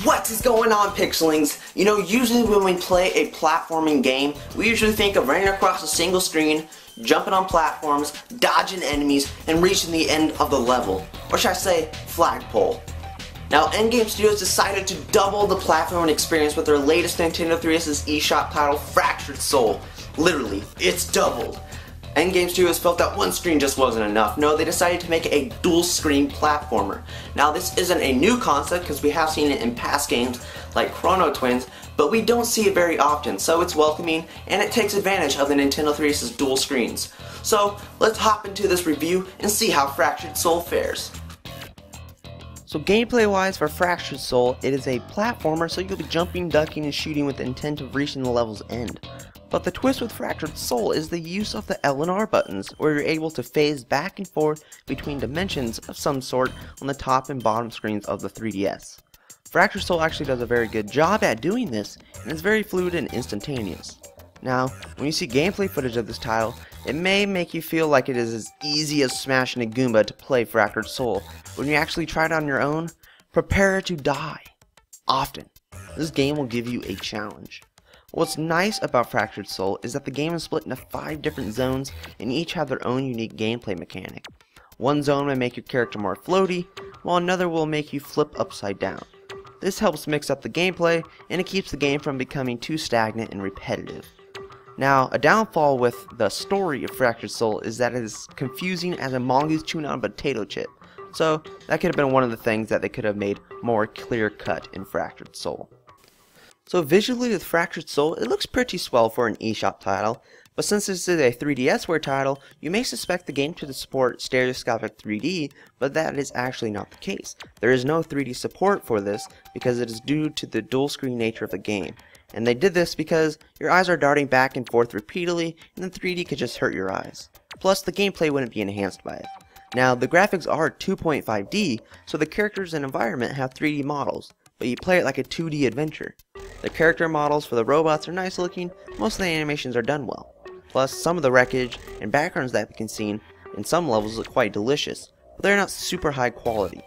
What is going on, Pixelings? You know, usually when we play a platforming game, we usually think of running across a single screen, jumping on platforms, dodging enemies, and reaching the end of the level. Or should I say, flagpole. Now, Endgame Studios decided to double the platforming experience with their latest Nintendo 3DS eShop title, Fractured Soul. Literally, it's doubled. Endgame Studios felt that one screen just wasn't enough. No, they decided to make a dual screen platformer. Now, this isn't a new concept because we have seen it in past games like Chrono Twins, but we don't see it very often, so it's welcoming and it takes advantage of the Nintendo 3DS's dual screens. So, let's hop into this review and see how Fractured Soul fares. So gameplay wise for Fractured Soul, it is a platformer, so you'll be jumping, ducking, and shooting with the intent of reaching the level's end. But the twist with Fractured Soul is the use of the L and R buttons, where you're able to phase back and forth between dimensions of some sort on the top and bottom screens of the 3DS. Fractured Soul actually does a very good job at doing this, and it's very fluid and instantaneous. Now, when you see gameplay footage of this title, it may make you feel like it is as easy as smashing a Goomba to play Fractured Soul, but when you actually try it on your own, prepare to die. Often. This game will give you a challenge. What's nice about Fractured Soul is that the game is split into 5 different zones and each have their own unique gameplay mechanic. One zone may make your character more floaty, while another will make you flip upside down. This helps mix up the gameplay and it keeps the game from becoming too stagnant and repetitive. Now, a downfall with the story of Fractured Soul is that it is confusing as a mongoose chewing on a potato chip, so that could have been one of the things that they could have made more clear cut in Fractured Soul. So visually with Fractured Soul, it looks pretty swell for an eShop title, but since this is a 3DSware title, you may suspect the game to support stereoscopic 3D, but that is actually not the case. There is no 3D support for this because it is due to the dual screen nature of the game. And they did this because your eyes are darting back and forth repeatedly, and the 3D could just hurt your eyes. Plus, the gameplay wouldn't be enhanced by it. Now, the graphics are 2.5D, so the characters and environment have 3D models, but you play it like a 2D adventure. The character models for the robots are nice looking, most of the animations are done well. Plus, some of the wreckage and backgrounds that we can see in some levels look quite delicious, but they're not super high quality.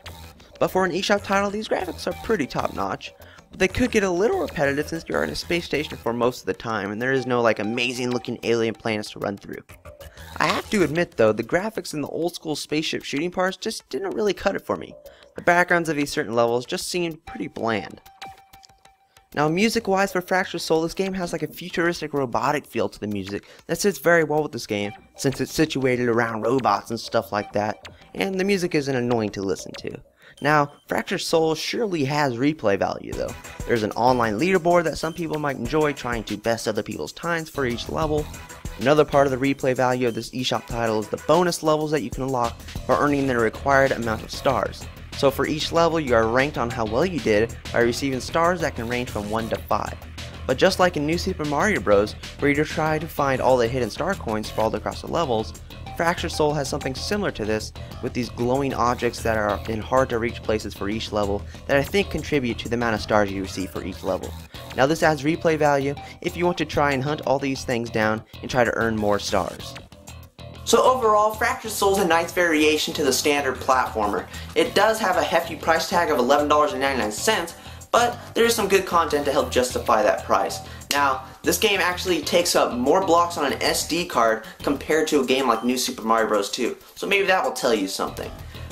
But for an eShop title, these graphics are pretty top notch, but they could get a little repetitive since you're in a space station for most of the time and there is no like amazing looking alien planets to run through. I have to admit though, the graphics in the old school spaceship shooting parts just didn't really cut it for me. The backgrounds of these certain levels just seemed pretty bland. Now, music-wise for Fractured Soul, this game has like a futuristic robotic feel to the music that sits very well with this game, since it's situated around robots and stuff like that, and the music isn't annoying to listen to. Now, Fractured Soul surely has replay value though. There's an online leaderboard that some people might enjoy trying to best other people's times for each level. Another part of the replay value of this eShop title is the bonus levels that you can unlock for earning the required amount of stars. So for each level, you are ranked on how well you did by receiving stars that can range from 1 to 5. But just like in New Super Mario Bros., where you try to find all the hidden star coins sprawled across the levels, Fractured Soul has something similar to this, with these glowing objects that are in hard to reach places for each level that I think contribute to the amount of stars you receive for each level. Now this adds replay value if you want to try and hunt all these things down and try to earn more stars. So overall, Fractured Soul is a nice variation to the standard platformer. It does have a hefty price tag of $11.99, but there is some good content to help justify that price. Now, this game actually takes up more blocks on an SD card compared to a game like New Super Mario Bros. 2, so maybe that will tell you something.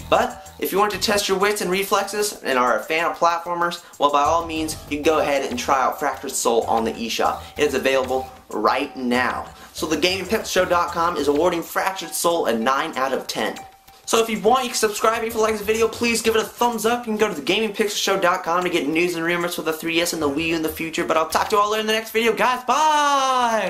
But if you want to test your wits and reflexes and are a fan of platformers, well, by all means, you can go ahead and try out Fractured Soul on the eShop. It is available right now. So TheGamingPixelShow.com is awarding Fractured Soul a 9 out of 10. So if you want, you can subscribe. If you like this video, please give it a thumbs up. You can go to TheGamingPixelShow.com to get news and rumors for the 3DS and the Wii U in the future. But I'll talk to you all later in the next video, guys. Bye!